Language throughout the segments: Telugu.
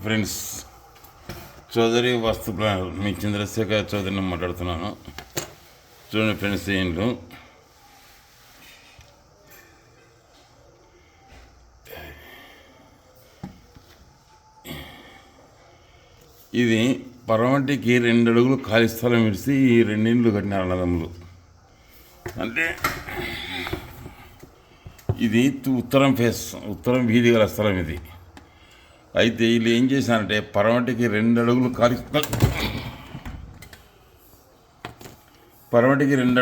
ఫ్రెండ్స్, చౌదరి వాస్తు ప్లానర్ మీ చంద్రశేఖర్ చౌదరిని మాట్లాడుతున్నాను. చూడండి ఫ్రెండ్స్, ఇంట్లో ఇది పరమటికి 2 అడుగులు ఖాళీ స్థలం విడిచి ఈ 2 ఇండ్లు కట్టినారు అన్నదమ్ములు. అంటే ఇది ఉత్తరం వీధి గల స్థలం ఇది. అయితే వీళ్ళు ఏం చేశారంటే పరమటికి 2 అడుగులు ఖాళీ స్థలం ఇస్తున్నారు. పరమటికి 2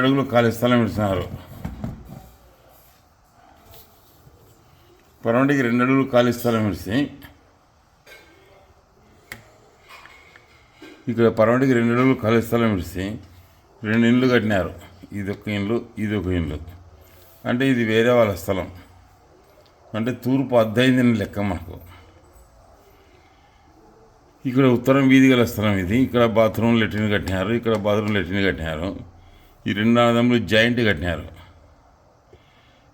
అడుగులు ఖాళీ స్థలం ఇచ్చి ఇక్కడ పరమటికి 2 అడుగులు ఖాళీ స్థలం ఇచ్చి 2 ఇండ్లు కట్టినారు. ఇదొక ఇండ్లు. అంటే ఇది వేరే వాళ్ళ స్థలం. అంటే తూర్పు అద్దయిందని లెక్క మనకు. ఇక్కడ ఉత్తరం వీధి గల స్థలం ఇది. ఇక్కడ బాత్రూమ్ లెట్రిన్ కట్టినారు. ఇక్కడ బాత్రూమ్ లెట్రిన్ కట్టినారు. ఈ 2 అన్నదమ్ములు జాయింట్ కట్టినారు.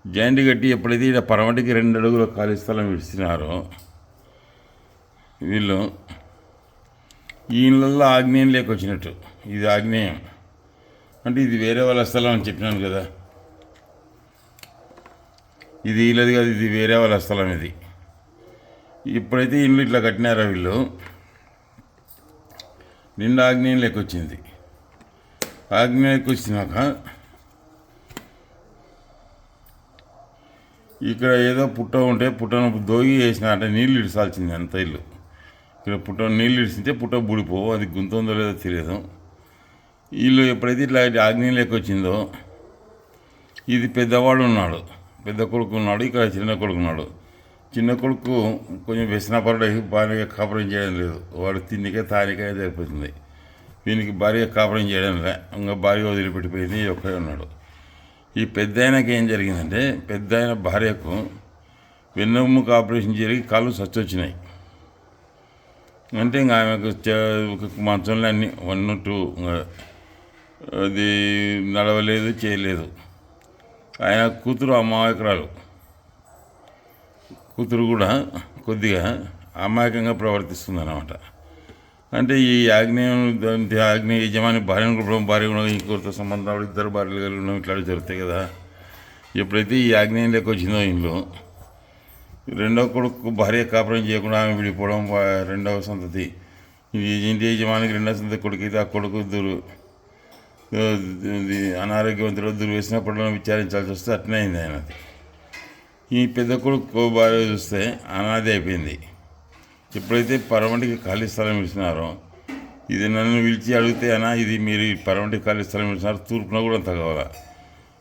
జాయింట్ కట్టి ఎప్పుడైతే ఇక్కడ పరమటికి 2 అడుగుల ఖాళీ స్థలం విడిచినారో వీళ్ళు ఈ ఇళ్ళల్లో ఆగ్నేయం లేకొచ్చినట్టు. ఇది ఆగ్నేయం అంటే ఇది వేరే వాళ్ళ స్థలం అని చెప్పినాను కదా. ఇది వీళ్ళది కాదు, ఇది వేరే వాళ్ళ స్థలం. ఇది ఎప్పుడైతే ఇల్లు ఇట్లా కట్టినారో వీళ్ళు నిండా ఆగ్నేయం లేకొచ్చింది. ఆగ్నేయంకి వచ్చినాక ఇక్కడ ఏదో పుట్ట ఉంటే పుట్టను దోగి వేసిన అంటే నీళ్ళు ఇడిసాల్సింది అంత ఇల్లు. ఇక్కడ పుట్ట నీళ్ళు ఇడిస్తే పుట్ట బూడిపోవు. అది గుంతుందో లేదో తెలియదు. వీళ్ళు ఎప్పుడైతే ఇట్లా ఆగ్నేయం లేకొచ్చిందో ఇది పెద్దవాడు ఉన్నాడు, పెద్ద కొడుకు ఉన్నాడు, ఇక్కడ చిన్న కొడుకు ఉన్నాడు. చిన్న కొడుకు కొంచెం వ్యసనపరుడు, భార్యగా కాపురం చేయడం లేదు. వాడు తిండికే తానికే సరిపోతుంది. వీనికి భార్యగా కాపురం చేయడం లే, ఇంకా భార్య వదిలిపెట్టిపోయింది. ఒక్కడే ఉన్నాడు. ఈ పెద్ద ఆయనకి ఏం జరిగిందంటే పెద్ద ఆయన భార్యకు వెన్నెముక ఆపరేషన్ జరిగి కాళ్ళు సచ్చొచ్చినాయి. అంటే ఇంకా ఆమెకు మంచంలో అన్నీ 1, 2 అది నడవలేదు, చేయలేదు. ఆయన కూతురు అమాయకురాలు. కూతురు కూడా కొద్దిగా అమాయకంగా ప్రవర్తిస్తుంది అన్నమాట. అంటే ఈ ఆగ్నేయ యజమాని భార్యను కూడా భార్య కూడా ఇంకొకరితో సంబంధాలు, 2 భార్యలు కలిగి ఉండడం ఇట్లా జరుగుతాయి కదా. ఎప్పుడైతే ఈ ఆగ్నేయం లెక్క వచ్చిందో ఇంట్లో రెండవ కొడుకు భార్య కాపురం చేయకుండా ఆమె విడిపోవడం, 2వ సంతతి ఇంటి యజమానికి 2వ సంతతి కొడుకు అయితే ఆ కొడుకు అనారోగ్యవంతుడు దుర్వ్యసనపడడం విచారించాల్సి వస్తే అట్నే అయింది ఆయనది. ఈ పెద్ద కొడుకు భార్య చూస్తే అనాది అయిపోయింది. ఎప్పుడైతే పరమటికి ఖాళీ స్థలం ఇచ్చినారో ఇది నన్ను పిలిచి అడిగితే అన్నా ఇది మీరు పరమటికి ఖాళీ స్థలం ఇచ్చినారు, తూర్పున కూడా అంత కావాలా.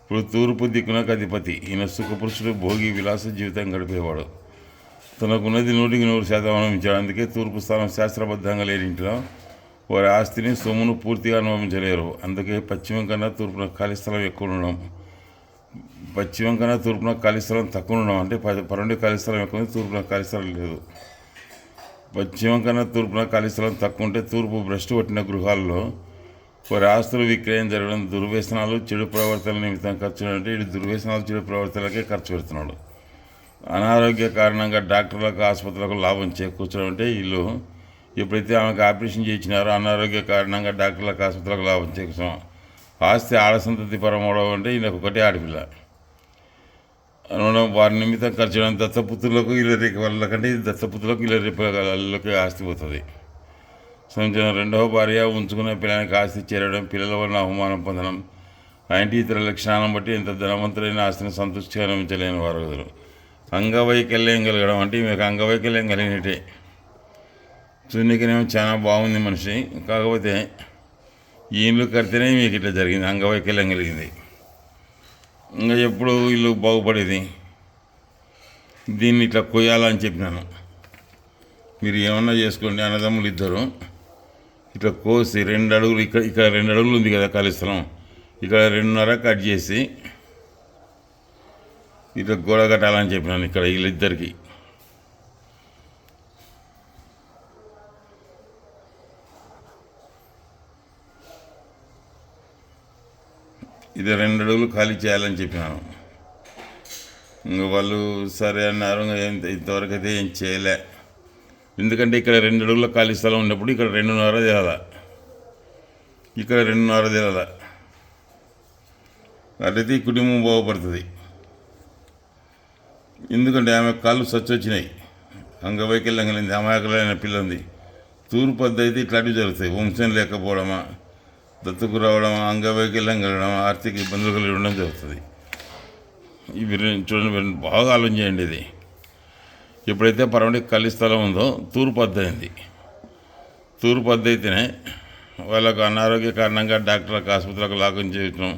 ఇప్పుడు తూర్పు దిక్కునకు అధిపతి. ఈయన సుఖపురుషుడు, భోగి, విలాస జీవితం గడిపేవాడు. తనకున్నది 100% అనుభవించాడు. అందుకే తూర్పు స్థానం శాస్త్రబద్ధంగా లేని ఇంట్లో వారి ఆస్తిని సొమ్మును పూర్తిగా అనుభవించలేరు. అందుకే పశ్చిమం కన్నా తూర్పున ఖాళీ స్థలం ఎక్కువ ఉండడం, పశ్చిమం కన్నా తూర్పున ఖాళీ స్థలం తక్కువ ఉండడం. అంటే పరమటికి ఖాళీ స్థలం ఎక్కువ ఉంది, తూర్పున ఖాళీ స్థలం లేదు. పశ్చిమం కన్నా తూర్పున ఖాళీ స్థలం తక్కువ ఉంటే తూర్పు భ్రష్టు పట్టిన గృహాల్లో వారి ఆస్తులు విక్రయం జరగడం, దుర్వ్యసనాలు, చెడు ప్రవర్తనల నిమిత్తం ఖర్చు అంటే ఇటు దుర్వ్యసనాలు, చెడు ప్రవర్తనలకే ఖర్చు పెడుతున్నాడు. అనారోగ్య కారణంగా డాక్టర్లకు, ఆసుపత్రులకు లాభం చేకూర్చడం అంటే వీళ్ళు ఎప్పుడైతే ఆమెకు ఆపరేషన్ చేయించినారో అనారోగ్య కారణంగా డాక్టర్లకు, ఆసుపత్రులకు లాభం చేకూర్చడం. ఆస్తి ఆడసంతతి పరమవడం అంటే ఈయనకు ఒకటే ఆడపిల్ల అనడం, వారి నిమిత్తం ఖర్చు చేయడం. దత్తపుత్రులకు ఇల్లరేక వాళ్ళకంటే ఇది దత్తపుత్రులకు ఇల్లరేపలకి ఆస్తి పోతుంది. సంవత్సరం 2వ భార్య ఉంచుకున్న పిల్లలకి ఆస్తి చేరడం, పిల్లల వలన అవమానం పొందడం, ఆయనటి ఇతర లక్షణాలను బట్టి ఎంత ధనవంతులైన ఆస్తిని సంతృష్టిగా అనుభవించలేని వారు. అంగవైకల్యం కలగడం అంటే మీకు అంగవైకల్యం కలిగినట్టే. చూడనికేమో చాలా బాగుంది మనిషి, కాకపోతే ఈ ఇల్లు కడితేనే మీకు ఇట్లా జరిగింది, అంగవైకల్యం కలిగింది. ఇంకా ఎప్పుడు ఇల్లు బాగుపడేది. దీన్ని ఇట్లా కొయ్యాలని చెప్పినాను. మీరు ఏమన్నా చేసుకోండి. అన్నదమ్ములు 2 ఇట్లా కోసి 2 అడుగులు ఇక్కడ 2 అడుగులు ఉంది కదా ఖాళీ స్థలం, ఇక్కడ 2.5 కట్ చేసి ఇట్లా గోడ కట్టాలని చెప్పినాను ఇక్కడ వీళ్ళిద్దరికి. ఇది 2 అడుగులు ఖాళీ చేయాలని చెప్పినాను. ఇంకా వాళ్ళు సరే అన్నారు. ఇంతవరకు అయితే ఏం చేయలే. ఎందుకంటే ఇక్కడ 2 అడుగుల ఖాళీ స్థలం ఉన్నప్పుడు ఇక్కడ 2.5 తేలాల, ఇక్కడ 2.5 తేలాల. అట్లయితే ఈ కుటుంబం బాగుపడుతుంది. ఎందుకంటే ఆమె కాళ్ళు వచ్చినాయి, అంగవైకల్యం కలిగింది, అమాయకులైన పిల్ల ఉంది. తూర్పు పద్ధతి ఇట్లాంటివి జరుగుతాయి. వంశం లేకపోవడమా, దత్తుకు రావడమా, అంగవైకల్యం కలగడమా, ఆర్థిక ఇబ్బందులు కలిగి ఉండడం జరుగుతుంది. ఇవి చూడండి, బాగా ఆలోచన చేయండి. ఇది ఎప్పుడైతే పరమటికి ఖాళీ స్థలం ఉందో తూర్పు పద్ధతి, తూర్పు పద్ధతినే వాళ్ళకు అనారోగ్య కారణంగా డాక్టర్లకు ఆసుపత్రులకు లాగం చేయటం,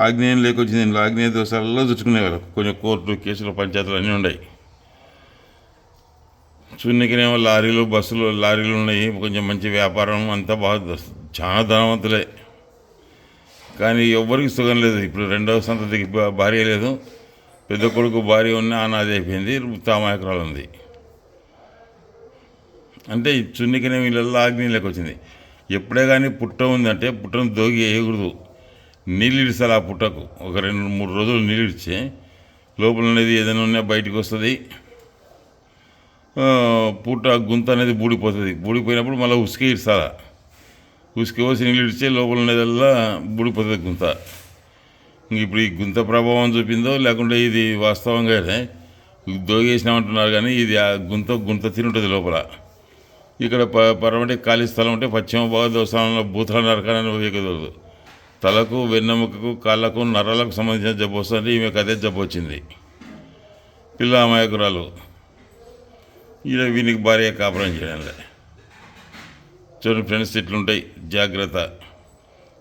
ఆగ్నేయం లేకొచ్చింది. ఇంట్లో ఆగ్నేయ దోషాలలో చుట్టుకునేవారు. కొంచెం కోర్టు కేసులు, పంచాయతీలు అన్నీ ఉన్నాయి. చున్నికినేమో లారీలు, బస్సులు, లారీలు ఉన్నాయి. కొంచెం మంచి వ్యాపారం అంతా బాగా, చాలా ధనవంతులే. కానీ ఎవ్వరికి సుఖం లేదు. ఇప్పుడు 2వ సంతతికి భార్య లేదు, పెద్ద కొడుకు భార్య ఉన్న అనాది అయిపోయింది, తామాయకురాలు ఉంది. అంటే ఈ చున్నికినే వీళ్ళల్లో ఆగ్నేయంలోకి వచ్చింది. ఎప్పుడే కానీ పుట్ట ఉందంటే పుట్టను దోగి వేయకూడదు, నీళ్ళు ఇడిచాలి. ఆ పుట్టకు ఒక 2-3 రోజులు నీళ్ళు ఇడిచి లోపల అనేది ఏదైనా ఉన్నా బయటకు వస్తుంది. పుట్ట గుంత అనేది బూడిపోతుంది. బూడిపోయినప్పుడు మళ్ళీ ఉసుకే ఇడ్చాలి. ఉసుక పోసి నీళ్ళు ఇడిచే లోపల ఉన్నదల్లా బూడిపోతుంది గుంత. ఇప్పుడు ఈ గుంత ప్రభావం చూపిందో లేకుంటే ఇది వాస్తవంగానే దోగేసినామంటున్నారు, కానీ ఇది ఆ గుంత తినుంటుంది లోపల. ఇక్కడ పరమటి ఖాళీ స్థలం ఉంటే పశ్చిమ భాగదోషంలో భూతల నరకాన్ని వేయకూడదు. తలకు, వెన్నెముకకు, కాళ్ళకు, నరాలకు సంబంధించిన జబ్బు వస్తుంది. ఈమెకు అదే జబ్బు వచ్చింది. పిల్ల అమాయకురాలు. ఇలా వీనికి భార్య కాపురం చేయడంలే. చూడండి ఫ్రెండ్స్, ఇట్లుంటాయి, జాగ్రత్త.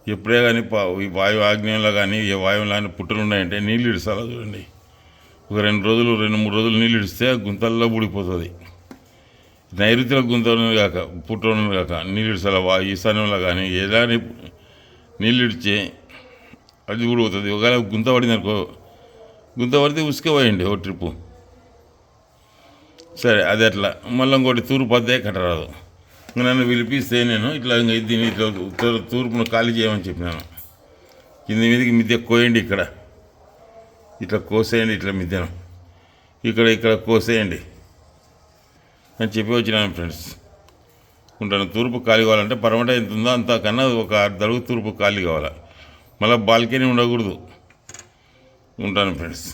ఎప్పుడే కానీ ఈ వాయువు ఆగ్నేయంలో కానీ ఏ వాయువులో కానీ పుట్టలు ఉన్నాయంటే నీళ్ళు ఇడిచాలా. చూడండి, ఒక 2-3 రోజులు నీళ్ళు ఇడిస్తే గుంతల్లో ఊడిపోతుంది. నైరుతిలో గుంత ఉన్నది కాక, పుట్ట ఉన్నది కాక నీళ్ళు ఇడిచాల. ఈశాన్యంలో కానీ ఎలా నీళ్ళు ఇడిచి అది ఊడిపోతుంది. ఒకవేళ గుంత పడింది అనుకో, గుంత పడితే ఉసుక పోయండి ఒక ట్రిప్పు. సరే, అది అట్లా. మళ్ళీ ఇంకోటి తూర్పు పద్దే కట్టరాదు. నన్ను పిలిపిస్తే నేను ఇట్లా దీన్ని ఇట్లా తూర్పును ఖాళీ చేయమని చెప్పినాను. కింది మీదకి మిద్దె కోయండి, ఇక్కడ ఇట్లా కోసేయండి, ఇట్లా మిద్దెను ఇక్కడ కోసేయండి అని చెప్పి వచ్చినాను ఫ్రెండ్స్. ఉంటాను. తూర్పు ఖాళీ కావాలంటే పరమట ఎంత ఉందో అంతకన్నా ఒక 6 అడుగు తూర్పు ఖాళీ కావాలి. మళ్ళీ బాల్కనీ ఉండకూడదు. ఉంటాను ఫ్రెండ్స్.